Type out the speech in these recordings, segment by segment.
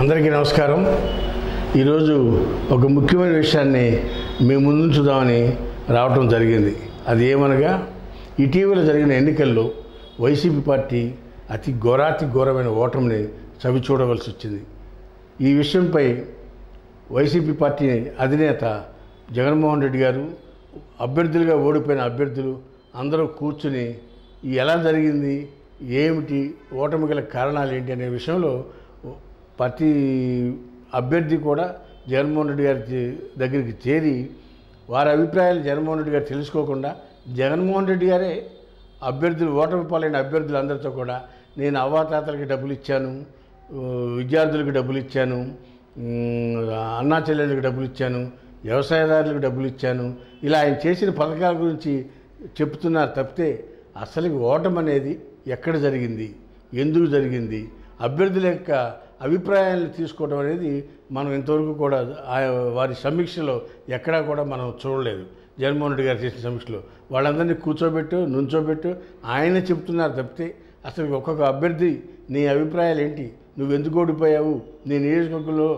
అందరికీ నమస్కారం. ఈరోజు ఒక ముఖ్యమైన విషయాన్ని మీ ముందుంచుదామని రావటం జరిగింది. అది ఏమనగా, ఇటీవల జరిగిన ఎన్నికల్లో వైసీపీ పార్టీ అతి ఘోరమైన ఓటమిని చవిచూడవలసి వచ్చింది. ఈ విషయంపై వైసీపీ పార్టీ అధినేత జగన్మోహన్ రెడ్డి గారు, అభ్యర్థులుగా ఓడిపోయిన అభ్యర్థులు అందరూ కూర్చుని ఎలా జరిగింది, ఏమిటి, ఓటమి గల కారణాలు ఏంటి అనే విషయంలో ప్రతి అభ్యర్థి కూడా జగన్మోహన్ రెడ్డి గారి దగ్గరికి చేరి వారి అభిప్రాయాలు జగన్మోహన్ రెడ్డి గారు తెలుసుకోకుండా, జగన్మోహన్ రెడ్డి గారే అభ్యర్థులు, ఓటమి పాలైన అభ్యర్థులందరితో కూడా నేను అవ్వాతాతలకి డబ్బులు ఇచ్చాను, విద్యార్థులకు డబ్బులు ఇచ్చాను, అన్నా చెల్లెళ్ళకి డబ్బులు ఇచ్చాను, వ్యవసాయదారులకు డబ్బులు ఇచ్చాను, ఇలా ఆయన చేసిన పథకాల గురించి చెప్తున్నారు తప్పితే అసలు ఓటమి అనేది ఎక్కడ జరిగింది, ఎందుకు జరిగింది, అభ్యర్థుల యొక్క అభిప్రాయాలను తీసుకోవడం అనేది మనం ఇంతవరకు కూడా వారి సమీక్షలో ఎక్కడా కూడా మనం చూడలేదు. జగన్మోహన్ రెడ్డి గారు చేసిన సమీక్షలో వాళ్ళందరినీ నుంచోబెట్టు ఆయన చెప్తున్నారు తప్పితే అసలు ఒక్కొక్క అభ్యర్థి నీ అభిప్రాయాలు ఏంటి, నువ్వు ఎందుకు ఓడిపోయావు, నీ నియోజకవర్గంలో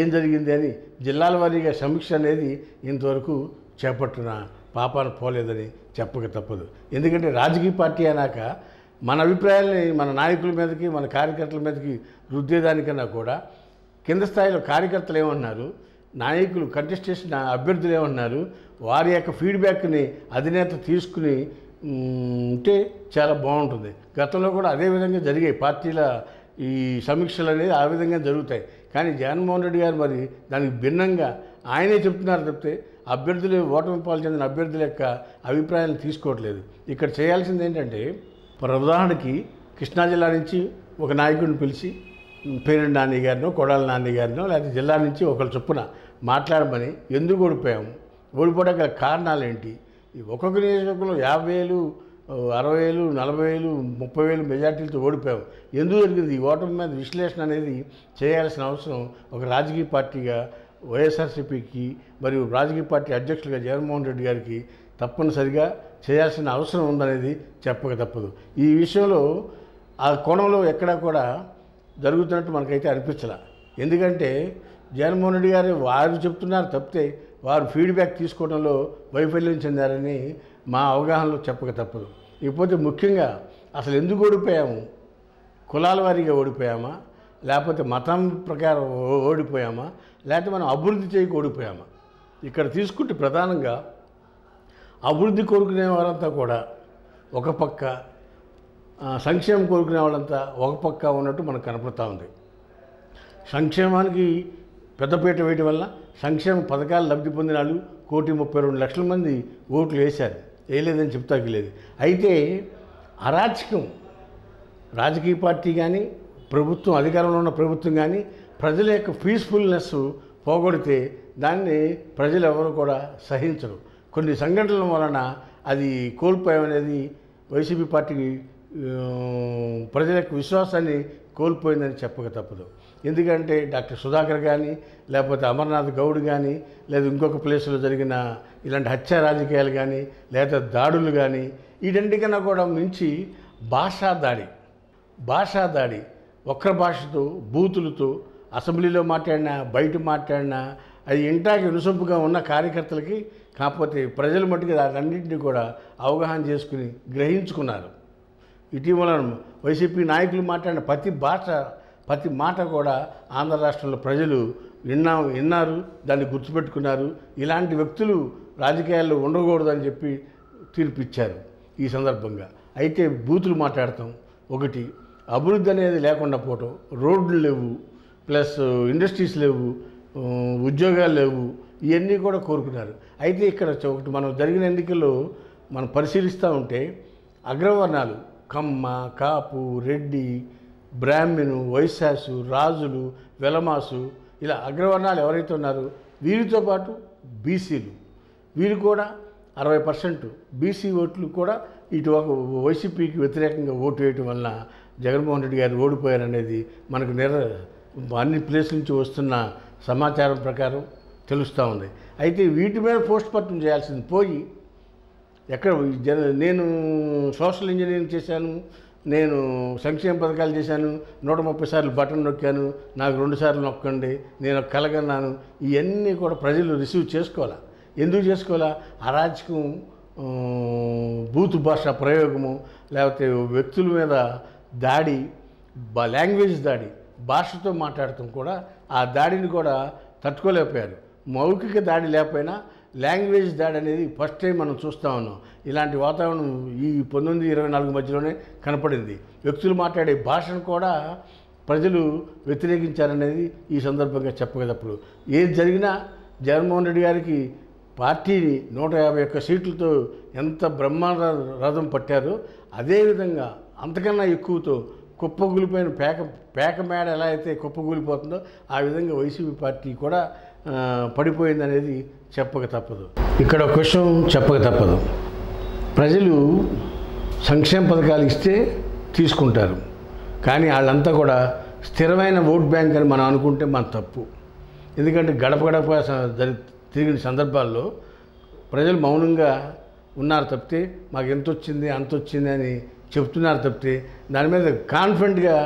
ఏం జరిగింది అని జిల్లాల వారీగా సమీక్ష అనేది ఇంతవరకు చేపట్టిన పాపాన పోలేదని చెప్పక తప్పదు. ఎందుకంటే రాజకీయ పార్టీ అన్నాక మన అభిప్రాయాలని మన నాయకుల మీదకి, మన కార్యకర్తల మీదకి రుద్దేదానికన్నా కూడా కింద స్థాయిలో కార్యకర్తలు ఏమన్నారు, నాయకులు కంటెస్టేషన్ అభ్యర్థులు ఏమన్నారు, వారి యొక్క ఫీడ్బ్యాక్ని అధినేత తీసుకుని ఉంటే చాలా బాగుంటుంది. గతంలో కూడా అదేవిధంగా జరిగాయి పార్టీల ఈ సమీక్షలు అనేది, ఆ విధంగా జరుగుతాయి. కానీ జగన్మోహన్ రెడ్డి గారు మరి దానికి భిన్నంగా ఆయనే చెప్తున్నారు తప్పితే అభ్యర్థులు, ఓటమి పాలు చెందిన అభ్యర్థుల యొక్క అభిప్రాయాలను తీసుకోవట్లేదు. ఇక్కడ చేయాల్సింది ఏంటంటే, ఉదాహరణకి కృష్ణా జిల్లా నుంచి ఒక నాయకుడిని పిలిచి పేరెంట్ నాని గారినో, కొడాల నాని గారినో, లేకపోతే జిల్లా నుంచి ఒకరు చొప్పున మాట్లాడమని, ఎందుకు ఓడిపోయాము, ఓడిపోవడానికి గల కారణాలు ఏంటి, ఒక్కొక్క నియోజకవర్గంలో 50,000, 60,000, 40,000, 30,000 మెజార్టీలతో ఓడిపోయాము, ఎందుకు జరిగింది, ఈ ఓటమి మీద విశ్లేషణ అనేది చేయాల్సిన అవసరం ఒక రాజకీయ పార్టీగా వైఎస్ఆర్సీపీకి మరియు రాజకీయ పార్టీ అధ్యక్షులుగా జగన్మోహన్ రెడ్డి గారికి తప్పనిసరిగా చేయాల్సిన అవసరం ఉందనేది చెప్పక తప్పదు. ఈ విషయంలో ఆ కోణంలో ఎక్కడా కూడా జరుగుతున్నట్టు మనకైతే అనిపించలే. ఎందుకంటే జగన్మోహన్ రెడ్డి గారు వారు చెప్తున్నారు తప్పితే వారు ఫీడ్బ్యాక్ తీసుకోవడంలో వైఫల్యం చెందారని మా అవగాహనలో చెప్పక తప్పదు. ఇకపోతే ముఖ్యంగా అసలు ఎందుకు ఓడిపోయాము, కులాల వారీగా ఓడిపోయామా, లేకపోతే మతం ప్రకారం ఓడిపోయామా, లేకపోతే మనం అభివృద్ధి చేయక ఓడిపోయామా? ఇక్కడ తీసుకుంటే ప్రధానంగా అభివృద్ధి కోరుకునే వారంతా కూడా ఒక పక్క, సంక్షేమం కోరుకునే వాళ్ళంతా ఒక పక్క ఉన్నట్టు మనకు కనపడుతూ ఉంది. సంక్షేమానికి పెద్దపీట వేయడం వల్ల సంక్షేమ పథకాలు లబ్ధి పొందిన వాళ్ళు 1,32,00,000 మంది ఓట్లు వేశారు, వేయలేదని చెప్తాకి లేదు. అయితే అరాచకం రాజకీయ పార్టీ కానీ, ప్రభుత్వం, అధికారంలో ఉన్న ప్రభుత్వం కానీ ప్రజల యొక్క పీస్ఫుల్నెస్ పోగొడితే దాన్ని ప్రజలు ఎవరు కూడా సహించరు. కొన్ని సంఘటనల వలన అది కోల్పోయామనేది వైసీపీ పార్టీకి ప్రజల యొక్క విశ్వాసాన్ని కోల్పోయిందని చెప్పక తప్పదు. ఎందుకంటే డాక్టర్ సుధాకర్ కానీ, లేకపోతే అమర్నాథ్ గౌడ్ కానీ, లేదా ఇంకొక ప్లేస్లో జరిగిన ఇలాంటి హత్య రాజకీయాలు కానీ, లేదా దాడులు కానీ, వీటన్నిటికన్నా కూడా మించి భాషా దాడి, వక్ర భాషతో, బూతులతో అసెంబ్లీలో మాట్లాడినా, బయట మాట్లాడినా అది ఇంటాకి వినుసొంపుగా ఉన్న కార్యకర్తలకి, కాకపోతే ప్రజల మట్టుకు దాన్నింటినీ కూడా అవగాహన చేసుకుని గ్రహించుకున్నారు. ఇటీవల వైసీపీ నాయకులు మాట్లాడిన ప్రతి మాట కూడా ఆంధ్ర రాష్ట్రంలో ప్రజలు విన్నారు, దాన్ని గుర్తుపెట్టుకున్నారు. ఇలాంటి వ్యక్తులు రాజకీయాల్లో ఉండకూడదని చెప్పి తీర్పిచ్చారు ఈ సందర్భంగా. అయితే బూతులు మాట్లాడతాం ఒకటి, అభివృద్ధి అనేది లేకుండా పోవటం, రోడ్లు లేవు, ప్లస్ ఇండస్ట్రీస్ లేవు, ఉద్యోగాలు లేవు, ఇవన్నీ కూడా కోరుకున్నారు. అయితే ఇక్కడ ఒకటి మనం జరిగిన ఎన్నికల్లో మనం పరిశీలిస్తూ ఉంటే అగ్రవర్ణాలు కమ్మ, కాపు, రెడ్డి, బ్రాహ్మణు, వైశ్యాసు, రాజులు, వెలమాసు, ఇలా అగ్రవర్ణాలు ఎవరైతే ఉన్నారో వీరితో పాటు బీసీలు, వీరు కూడా 60% బీసీ ఓట్లు కూడా ఇటు వైసీపీకి వ్యతిరేకంగా ఓటు వేయటం వల్ల జగన్మోహన్ రెడ్డి గారు ఓడిపోయారనేది మనకు అన్ని ప్లేసుల నుంచి వస్తున్న సమాచారం ప్రకారం తెలుస్తూ ఉంది. అయితే వీటి మీద పోస్ట్ మార్టం చేయాల్సింది పోయి, నేను సోషల్ ఇంజనీరింగ్ చేశాను, నేను సంక్షేమ పథకాలు చేశాను, 130 సార్లు బటన్ నొక్కాను, నాకు 2 సార్లు నొక్కండి, నేను కలగన్నాను, ఇవన్నీ కూడా ప్రజలు రిసీవ్ చేసుకోవాలా. ఎందుకు చేసుకోవాలా? అరాచకం, బూతు భాష ప్రయోగము, లేకపోతే వ్యక్తుల మీద దాడి, లాంగ్వేజ్ దాడి, భాషతో మాట్లాడటం కూడా ఆ దాడిని కూడా తట్టుకోలేకపోయారు. మౌఖిక దాడి లేకపోయినా లాంగ్వేజ్ దాడి అనేది ఫస్ట్ టైం మనం చూస్తూ ఉన్నాం. ఇలాంటి వాతావరణం ఈ 1924 మధ్యలోనే కనపడింది. వ్యక్తులు మాట్లాడే భాషను కూడా ప్రజలు వ్యతిరేకించారనేది ఈ సందర్భంగా చెప్పగలప్పుడు. ఏది జరిగినా జగన్మోహన్ రెడ్డి గారికి పార్టీని 151 సీట్లతో ఎంత బ్రహ్మాండ రథం పట్టారో అదేవిధంగా అంతకన్నా ఎక్కువతో కుప్పగూలిపోయిన పేక మేడ ఎలా అయితే కుప్పగూలిపోతుందో ఆ విధంగా వైసీపీ పార్టీ కూడా పడిపోయిందనేది చెప్పక తప్పదు. ఇక్కడ ఒక విషయం చెప్పక తప్పదు. ప్రజలు సంక్షేమ పథకాలు ఇస్తే తీసుకుంటారు, కానీ వాళ్ళంతా కూడా స్థిరమైన ఓట్ బ్యాంక్ అని మనం అనుకుంటే మన తప్పు. ఎందుకంటే గడప గడప తిరిగిన సందర్భాల్లో ప్రజలు మౌనంగా ఉన్నారు తప్పితే మాకు ఎంత వచ్చింది అంత వచ్చింది అని చెప్తున్నారు తప్పితే దాని మీద కాన్ఫిడెంట్గా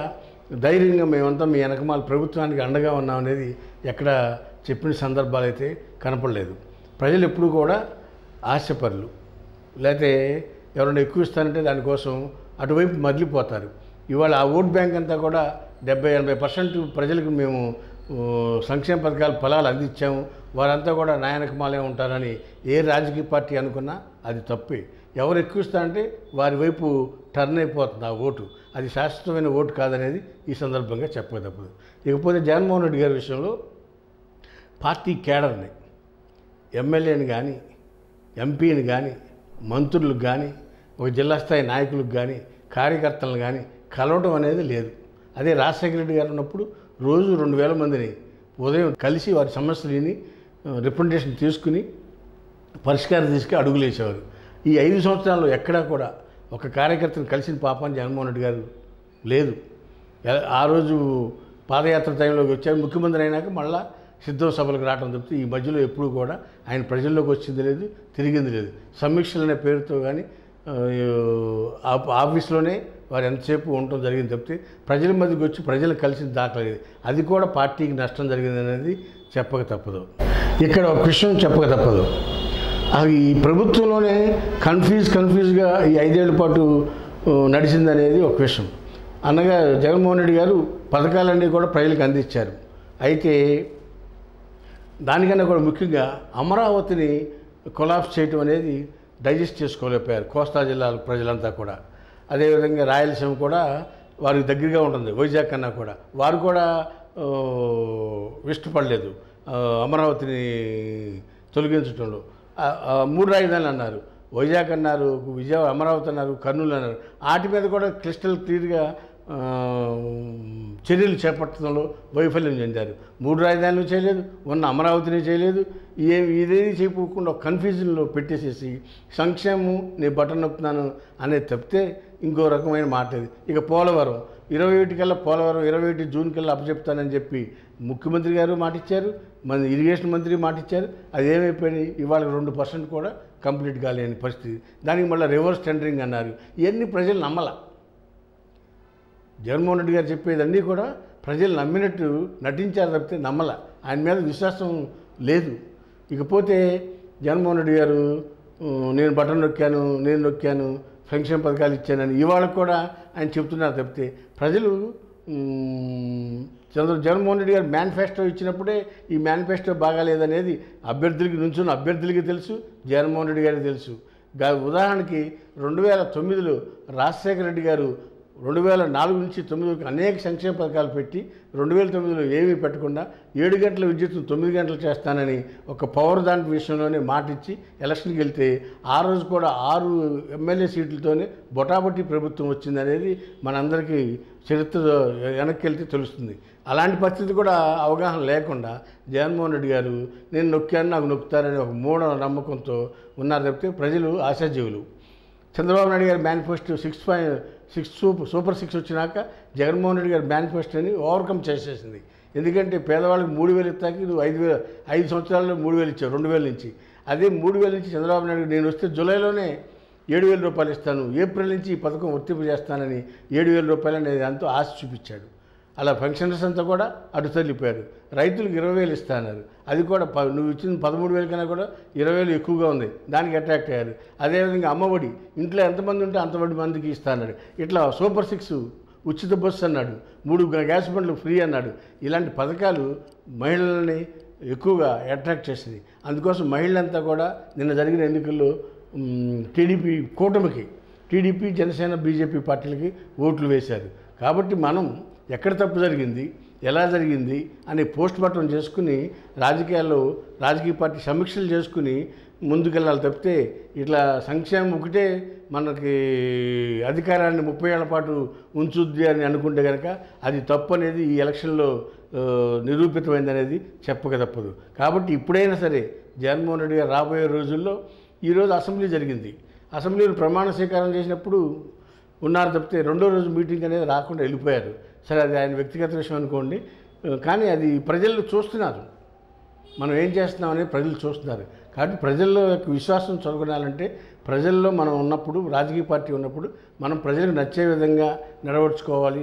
ధైర్యంగా మేమంతా మీ వెనకమాల ప్రభుత్వానికి అండగా ఉన్నాం అనేది ఎక్కడ చెప్పిన సందర్భాలు అయితే కనపడలేదు. ప్రజలు ఎప్పుడూ కూడా ఆశపరులు, లేకపోతే ఎవరైనా ఎక్కువ ఇస్తారంటే దానికోసం అటువైపు మరలిపోతారు. ఇవాళ ఆ ఓట్ బ్యాంక్ అంతా కూడా 70-80% ప్రజలకు మేము సంక్షేమ పథకాల ఫలాలు అందించాము, వారంతా కూడా నాయనకమాలే ఉంటారని ఏ రాజకీయ పార్టీ అనుకున్నా అది తప్పే. ఎవరు ఎక్కువ ఇస్తారంటే వారి వైపు టర్న్ అయిపోతుంది ఆ ఓటు. అది శాశ్వతమైన ఓటు కాదనేది ఈ సందర్భంగా చెప్పక తప్పదు. ఇకపోతే జగన్మోహన్ రెడ్డి గారి విషయంలో పార్టీ కేడర్ని, ఎమ్మెల్యేని కానీ, ఎంపీని కానీ, మంత్రులకు కానీ, ఒక జిల్లా స్థాయి నాయకులకు కానీ, కార్యకర్తలను కానీ కలవడం అనేది లేదు. అదే రాజశేఖర రెడ్డి గారు ఉన్నప్పుడు రోజు 2000 మందిని ఉదయం కలిసి వారి సమస్యలని రిప్రజెంటేషన్ తీసుకుని పరిష్కారం తీసుకుని అడుగులు వేసేవారు. ఈ 5 సంవత్సరాల్లో ఎక్కడా కూడా ఒక కార్యకర్తను కలిసిన పాపాన్ని జగన్మోహన్ రెడ్డి గారు లేదు. ఆ రోజు పాదయాత్ర టైంలోకి వచ్చారు, ముఖ్యమంత్రి అయినాక మళ్ళా సిద్ధం సభలకు రావడం తప్పితే ఈ మధ్యలో ఎప్పుడూ కూడా ఆయన ప్రజల్లోకి వచ్చింది లేదు, తిరిగింది లేదు. సమీక్షలు అనే పేరుతో కానీ ఆఫీస్లోనే వారు ఎంతసేపు ఉండటం జరిగింది తప్పితే ప్రజల మధ్యకి వచ్చి ప్రజలు కలిసి దాఖలేదు. అది కూడా పార్టీకి నష్టం జరిగింది అనేది చెప్పక తప్పదు. ఇక్కడ ఒక విషయం చెప్పక తప్పదు. అవి ఈ ప్రభుత్వంలోనే కన్ఫ్యూజ్గా ఈ 5 ఏళ్ల పాటు నడిచిందనేది ఒక విషయం. అనగా జగన్మోహన్ రెడ్డి గారు పథకాలన్నీ కూడా ప్రజలకు అందించారు. అయితే దానికన్నా కూడా ముఖ్యంగా అమరావతిని కొలాప్స్ చేయటం అనేది డైజెస్ట్ చేసుకోలేకపోయారు కోస్తా జిల్లాల ప్రజలంతా కూడా. అదేవిధంగా రాయలసీమ కూడా వారికి దగ్గరగా ఉంటుంది, వైజాగ్ కన్నా కూడా వారు కూడా ఇష్టపడలేదు అమరావతిని తొలగించడంలో. 3 రాజధానులు అన్నారు, వైజాగ్ అన్నారు, విజయవాడ, అమరావతి అన్నారు, కర్నూలు అన్నారు. వాటి మీద కూడా క్లిస్టల్ క్లియర్గా చర్యలు చేపట్టడంలో వైఫల్యం చెందారు. 3 రాజధానులు చేయలేదు, ఉన్న అమరావతిని చేయలేదు. ఇదేది చేయకుండా కన్ఫ్యూజన్లో పెట్టేసేసి సంక్షేమం నేను బటన్ నొక్కుతున్నాను అనేది తప్పితే ఇంకో రకమైన మాట ఇది. ఇక పోలవరం 21 కల్లా పోలవరం 21 జూన్ కల్లా అప్పచెప్తానని చెప్పి ముఖ్యమంత్రి గారు మాటిచ్చారు, మన ఇరిగేషన్ మంత్రి మాటిచ్చారు. అది ఏమైపోయినాయి? ఇవాళ 2% కూడా కంప్లీట్ కాలేని పరిస్థితి. దానికి మళ్ళీ రివర్స్ టెండరింగ్ అన్నారు. ఇవన్నీ ప్రజలు నమ్మల. జగన్మోహన్ రెడ్డి గారు చెప్పేదన్నీ కూడా ప్రజలు నమ్మినట్టు నటించారు తప్పితే నమ్మల. ఆయన మీద విశ్వాసం లేదు. ఇకపోతే జగన్మోహన్ రెడ్డి గారు నేను బటన్ నొక్కాను సంక్షేమ పథకాలు ఇచ్చానని ఇవాళ కూడా ఆయన చెప్తున్నారు తప్పితే ప్రజలు జగన్మోహన్ రెడ్డి గారు మేనిఫెస్టో ఇచ్చినప్పుడే ఈ మేనిఫెస్టో బాగాలేదనేది అభ్యర్థులకి నుంచున్న అభ్యర్థులకి తెలుసు, జగన్మోహన్ రెడ్డి గారికి తెలుసు. ఉదాహరణకి 2009లో రాజశేఖర రెడ్డి గారు 2004 నుంచి 2009 వరకు అనేక సంక్షేమ పథకాలు పెట్టి 2009లో ఏమీ పెట్టకుండా 7 గంటల విద్యుత్తును 9 గంటలు చేస్తానని ఒక పవర్ దాని విషయంలోనే మాటిచ్చి ఎలక్షన్కి వెళ్తే ఆ రోజు కూడా 6 ఎమ్మెల్యే సీట్లతోనే బొటాబొట్టి ప్రభుత్వం వచ్చిందనేది మనందరికీ చరిత్ర వెనక్కి వెళ్తే తెలుస్తుంది. అలాంటి పరిస్థితి కూడా అవగాహన లేకుండా జగన్మోహన్ రెడ్డి గారు నేను నొక్కాను నాకు నొక్కుతారని ఒక మూఢ నమ్మకంతో ఉన్నారు తప్పితే ప్రజలు ఆశాజీవులు. చంద్రబాబు నాయుడు గారి మేనిఫెస్టో 6 సూపర్ 6 వచ్చినాక జగన్మోహన్ రెడ్డి గారి మేనిఫెస్టోని ఓవర్కమ్ చేసేసింది. ఎందుకంటే పేదవాళ్ళకి 3000 ఇస్తాకి నువ్వు 5 సంవత్సరాల్లో 3000 ఇచ్చావు 2000 నుంచి. అదే 3000 నుంచి చంద్రబాబు నాయుడు నేను వస్తే జూలైలోనే 7,000 రూపాయలు ఇస్తాను, ఏప్రిల్ నుంచి ఈ పథకం వర్తింపజేస్తానని 7,000 రూపాయలు అనేది ఎంతో ఆశ చూపించాడు. అలా పెన్షనర్స్ అంతా కూడా అటు తల్లిపోయారు. రైతులకు 20,000 ఇస్తాన్నారు, అది కూడా నువ్వు ఇచ్చిన 13,000 కన్నా కూడా 20,000 ఎక్కువగా ఉంది, దానికి అట్రాక్ట్ అయ్యారు. అదేవిధంగా అమ్మఒడి ఇంట్లో ఎంతమంది ఉంటే అంతమంది మందికి ఇస్తాన్నాడు. ఇట్లా సూపర్ 6 ఉచిత బస్సు అన్నాడు, 3 గ్యాస్ బండ్లు ఫ్రీ అన్నాడు. ఇలాంటి పథకాలు మహిళలని ఎక్కువగా అట్రాక్ట్ చేసింది. అందుకోసం మహిళలంతా కూడా నిన్న జరిగిన ఎన్నికల్లో టీడీపీ కూటమికి, టీడీపీ, జనసేన, బీజేపీ పార్టీలకి ఓట్లు వేశారు. కాబట్టి మనం ఎక్కడ తప్పు జరిగింది, ఎలా జరిగింది అని పోస్ట్ మార్టం చేసుకుని రాజకీయ పార్టీ సమీక్షలు చేసుకుని ముందుకెళ్ళాలి తప్పితే ఇట్లా సంక్షేమం ఒకటే మనకి అధికారాన్ని 30 ఏళ్ల పాటు ఉంచుద్ది అని అనుకుంటే కనుక అది తప్పు అనేది ఈ ఎలక్షన్లో నిరూపితమైంది అనేది చెప్పక తప్పదు. కాబట్టి ఇప్పుడైనా సరే జగన్మోహన్ రెడ్డి గారు రాబోయే రోజుల్లో, ఈరోజు అసెంబ్లీ జరిగింది, అసెంబ్లీలో ప్రమాణ స్వీకారం చేసినప్పుడు ఉన్నారు తప్పితే రెండో రోజు మీటింగ్ అనేది రాకుండా వెళ్ళిపోయారు. సరే, అది ఆయన వ్యక్తిగత విషయం అనుకోండి, కానీ అది ప్రజలు చూస్తున్నారు, మనం ఏం చేస్తున్నామని ప్రజలు చూస్తున్నారు. కాబట్టి ప్రజల్లో యొక్క విశ్వాసం చొరగొనాలంటే ప్రజల్లో మనం ఉన్నప్పుడు, రాజకీయ పార్టీ ఉన్నప్పుడు మనం ప్రజలకు నచ్చే విధంగా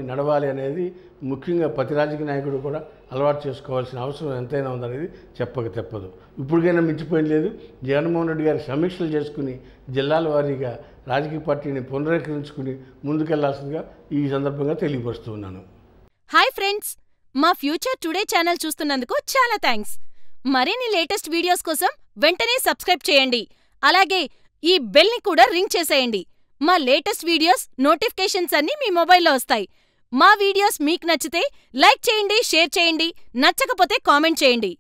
నడవాలి అనేది ముఖ్యంగా ప్రతి రాజకీయ నాయకుడు కూడా అలవాటు చేసుకోవాల్సిన అవసరం ఎంతైనా ఉందనేది చెప్పక తప్పదు. ఇప్పటికైనా మించిపోయింది లేదు. జగన్మోహన్ రెడ్డి గారు సమీక్షలు చేసుకుని జిల్లాల వారీగా రాజకీయ పార్టీని పునరుద్ధరించుకుని ముందుకెళ్లాల్సిందిగా ఈ సందర్భంగా తెలియపరుస్తూ ఉన్నాను. హాయ్ ఫ్రెండ్స్, మా ఫ్యూచర్ టుడే ఛానల్ చూస్తున్నందుకు చాలా థ్యాంక్స్. మరిన్ని లేటెస్ట్ వీడియోస్ కోసం వెంటనే సబ్స్క్రైబ్ చేయండి. అలాగే ఈ బెల్ని కూడా రింగ్ చేసేయండి. మా లేటెస్ట్ వీడియోస్ నోటిఫికేషన్స్ అన్నీ మీ మొబైల్లో వస్తాయి. మా వీడియోస్ మీకు నచ్చితే లైక్ చేయండి, షేర్ చేయండి, నచ్చకపోతే కామెంట్ చేయండి.